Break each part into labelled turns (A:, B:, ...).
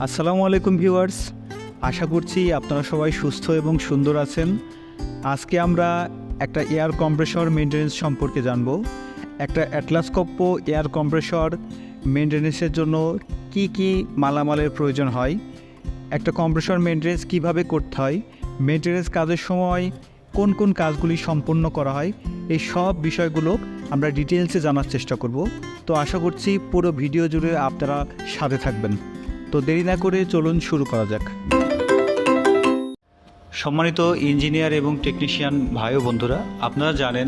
A: আসসালামু আলাইকুম ভিউয়ার্স, আশা করছি আপনারা সবাই সুস্থ এবং সুন্দর আছেন। আজকে আমরা একটা এয়ার কম্প্রেসর মেনটেন্যান্স সম্পর্কে জানব। একটা অ্যাটলাস কপ্পো এয়ার কম্প্রেসর মেনটেন্যান্সের জন্য কি কি মালামালের প্রয়োজন হয়, একটা কম্প্রেসর মেনটেন্যান্স কীভাবে করতে হয়, মেনটেন্যান্স কাজের সময় কোন কোন কাজগুলি সম্পন্ন করা হয়, এই সব বিষয়গুলো আমরা ডিটেলসে জানার চেষ্টা করব। তো আশা করছি পুরো ভিডিও জুড়ে আপনারা সাথে থাকবেন। তো দেরি না করে চলুন শুরু করা যাক। সম্মানিত ইঞ্জিনিয়ার এবং টেকনিশিয়ান ভাই ও বন্ধুরা, আপনারা জানেন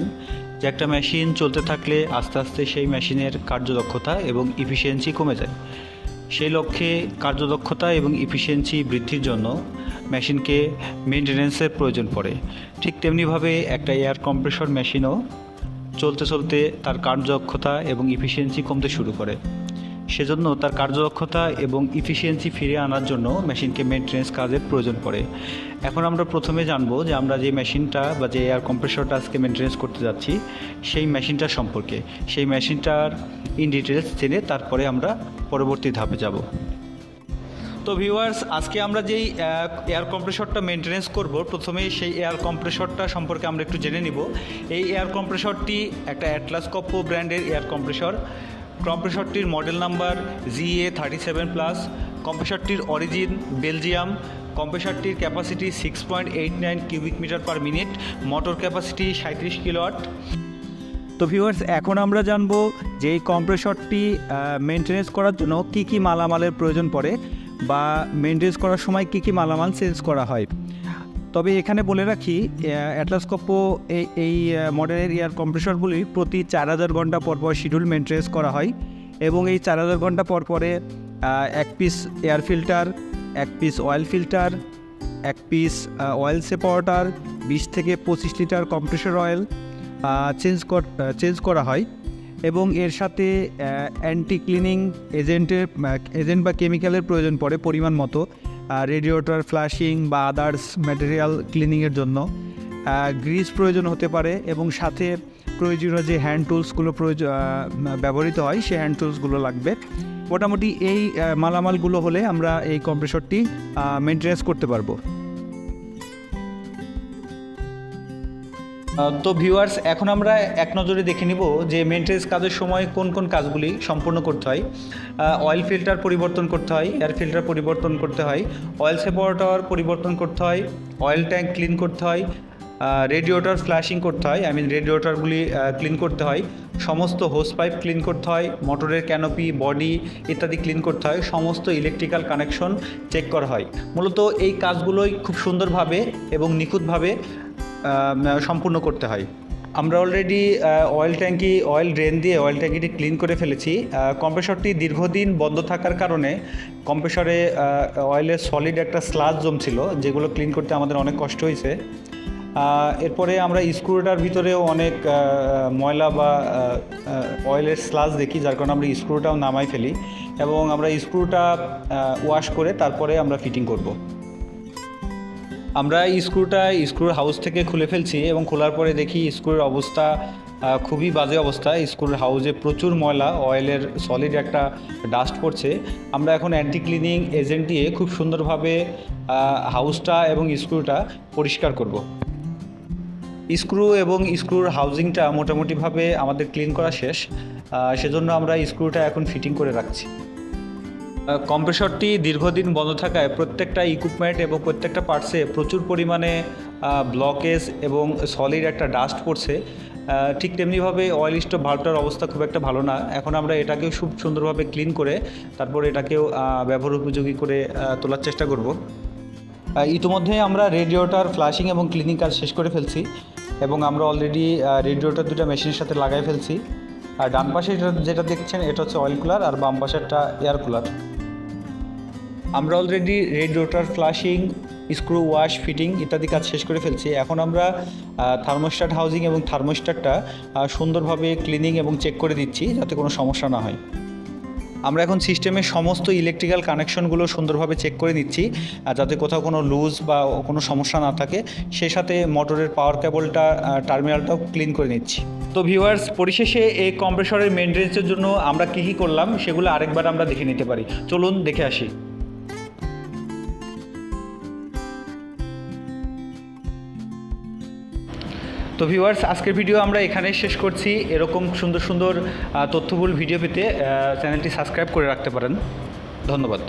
A: যে একটা মেশিন চলতে থাকলে আস্তে আস্তে সেই মেশিনের কার্যদক্ষতা এবং ইফিসিয়েন্সি কমে যায়। সেই লক্ষ্যে কার্যদক্ষতা এবং ইফিসিয়েন্সি বৃদ্ধির জন্য মেশিনকে মেনটেন্যান্সের প্রয়োজন পড়ে। ঠিক তেমনিভাবে একটা এয়ার কম্প্রেসর মেশিনও চলতে চলতে তার কার্যদক্ষতা এবং ইফিসিয়েন্সি কমতে শুরু করে। সেজন্য তার কার্যদক্ষতা এবং ইফিসিয়েন্সি ফিরিয়ে আনার জন্য মেশিনকে মেনটেন্যান্স কাজের প্রয়োজন পড়ে। এখন আমরা প্রথমে জানবো যে আমরা যে মেশিনটা বা যে এয়ার কম্প্রেসরটা আজকে মেনটেন্যান্স করতে যাচ্ছি সেই মেশিনটার সম্পর্কে, সেই মেশিনটার ইন ডিটেলস জেনে তারপরে আমরা পরবর্তী ধাপে যাব। তো ভিউয়ার্স, আজকে আমরা যেই এয়ার কম্প্রেসরটা মেনটেন্যান্স করব, প্রথমেই সেই এয়ার কম্প্রেসরটা সম্পর্কে আমরা একটু জেনে নিব। এই এয়ার কম্প্রেসরটি একটা অ্যাটলাস কপ্পো ব্র্যান্ডের এয়ার কম্প্রেসর। কম্প্রেসরটির মডেল নাম্বার GA37+। কম্প্রেসরটির অরিজিন বেলজিয়াম। কম্প্রেসরটির capacity 6.89 cubic metre per minute. Motor capacity 37 kilowatt. তো ভিউয়ার্স, এখন আমরা জানবো যে এই কম্প্রেসরটি মেনটেন্যান্স করার জন্য কী কী মালামালের প্রয়োজন পড়ে বা মেনটেন্যান্স করার সময় কী কী মালামাল চেঞ্জ করা হয়। তবে এখানে বলে রাখি, অ্যাটলাস কপ্পো এই মডেলের এয়ার কম্প্রেসরগুলি প্রতি 4000 ঘন্টা পর পর শিডিউল মেনটেন্যান্স করা হয় এবং এই 4000 ঘন্টা পর পরে এক পিস এয়ার ফিল্টার, এক পিস অয়েল ফিল্টার, এক পিস অয়েল সেপারেটর, 20 থেকে 25 লিটার কম্প্রেসর অয়েল চেঞ্জ করা হয় এবং এর সাথে অ্যান্টি ক্লিনিং এজেন্ট বা কেমিক্যালের প্রয়োজন পড়ে পরিমাণ মতো, রেডিয়েটর ফ্লাশিং বা আদার্স ম্যাটেরিয়াল ক্লিনিংয়ের জন্য গ্রিজ প্রয়োজন হতে পারে এবং সাথে প্রয়োজনীয় যে হ্যান্ড টুলসগুলো ব্যবহৃত হয় সেই হ্যান্ড টুলসগুলো লাগবে। মোটামুটি এই মালামালগুলো হলে আমরা এই কম্প্রেসরটি মেনটেন্যান্স করতে পারবো। তো ভিউয়ার্স, এখন আমরা এক নজরে দেখে নিব যে মেনটেন্যান্স কাজের সময় কোন কোন কাজগুলি সম্পূর্ণ করতে হয়। অয়েল ফিল্টার পরিবর্তন করতে হয়, এয়ার ফিল্টার পরিবর্তন করতে হয়, অয়েল সেপারেটর পরিবর্তন করতে হয়, অয়েল ট্যাঙ্ক ক্লিন করতে হয়, রেডিয়েটর ফ্ল্যাশিং করতে হয়, রেডিয়েটরগুলি ক্লিন করতে হয়, সমস্ত হোস পাইপ ক্লিন করতে হয়, মোটরের ক্যানোপি, বডি ইত্যাদি ক্লিন করতে হয়, সমস্ত ইলেকট্রিক্যাল কানেকশন চেক করা হয়। মূলত এই কাজগুলোই খুব সুন্দরভাবে এবং নিখুঁতভাবে সম্পূর্ণ করতে হয়। আমরা অলরেডি অয়েল ড্রেন দিয়ে অয়েল ট্যাঙ্কিটি ক্লিন করে ফেলেছি। কম্প্রেসরটি দীর্ঘদিন বন্ধ থাকার কারণে কম্প্রেসরে অয়েলের সলিড একটা স্লাজ জমছিল, যেগুলো ক্লিন করতে আমাদের অনেক কষ্ট হয়েছে। এরপরে আমরা স্ক্রুটার ভিতরেও অনেক ময়লা বা অয়েলের স্লাজ দেখি, যার কারণে আমরা স্ক্রুটাও নামাই ফেলি এবং আমরা স্ক্রুটা ওয়াশ করে তারপরে আমরা ফিটিং করব। আমরা স্ক্রুর হাউস থেকে খুলে ফেলছি এবং খোলার পরে দেখি স্ক্রুর অবস্থা খুবই বাজে অবস্থা। স্ক্রুর হাউসে প্রচুর ময়লা, অয়েলের সলিড একটা ডাস্ট পড়ছে। আমরা এখন অ্যান্টি ক্লিনিং এজেন্ট দিয়ে খুব সুন্দরভাবে হাউসটা এবং স্ক্রুটা পরিষ্কার করব। স্ক্রু এবং স্ক্রুর হাউজিংটা মোটামুটিভাবে আমাদের ক্লিন করা শেষ, সেজন্য আমরা স্ক্রুটা এখন ফিটিং করে রাখছি। কম্প্রেসরটি দীর্ঘদিন বন্ধ থাকায় প্রত্যেকটা ইকুইপমেন্ট এবং প্রত্যেকটা পার্টসে প্রচুর পরিমাণে ব্লকেজ এবং সলিড একটা ডাস্ট পড়ছে। ঠিক তেমনিভাবে অয়েল স্টোভ ভাল্বটার অবস্থা খুব একটা ভালো না। এখন আমরা এটাকেও খুব সুন্দরভাবে ক্লিন করে তারপর এটাকেও ব্যবহার উপযোগী করে তোলার চেষ্টা করব। ইতিমধ্যে আমরা রেডিয়েটর ফ্লাশিং এবং ক্লিনিং কাজ শেষ করে ফেলছি এবং আমরা অলরেডি রেডিয়েটর দুটো মেশিনের সাথে লাগাই ফেলছি। আর ডান পাশে যেটা দেখছেন এটা হচ্ছে অয়েল কুলার আর বাম পাশেরটা এয়ার কুলার। আমরা already radiator flushing, screw wash, fitting ইত্যাদি কাজ শেষ করে ফেলছি। এখন আমরা থার্মোস্ট্যাট হাউজিং এবং থার্মোস্ট্যাটটা সুন্দরভাবে ক্লিনিং এবং চেক করে দিচ্ছি যাতে কোনো সমস্যা না হয়। আমরা এখন সিস্টেমের সমস্ত ইলেকট্রিক্যাল কানেকশনগুলো সুন্দরভাবে চেক করে নিচ্ছি যাতে কোথাও কোনো লুজ বা কোনো সমস্যা না থাকে। সেই সাথে মোটরের পাওয়ার কেবলটা টার্মিনালটাও ক্লিন করে নিচ্ছি। তো ভিউয়ার্স, পরিশেষে এই কম্প্রেসরের মেইনটেন্যান্সের জন্য আমরা কী কী করলাম সেগুলো আরেকবার আমরা দেখে নিতে পারি। চলুন দেখে আসি। তো ভিউয়ার্স, আজকের ভিডিও আমরা এখানে শেষ করছি। এরকম সুন্দর সুন্দর তথ্যবহুল ভিডিও পেতে চ্যানেলটি সাবস্ক্রাইব করে রাখতে পারেন। ধন্যবাদ।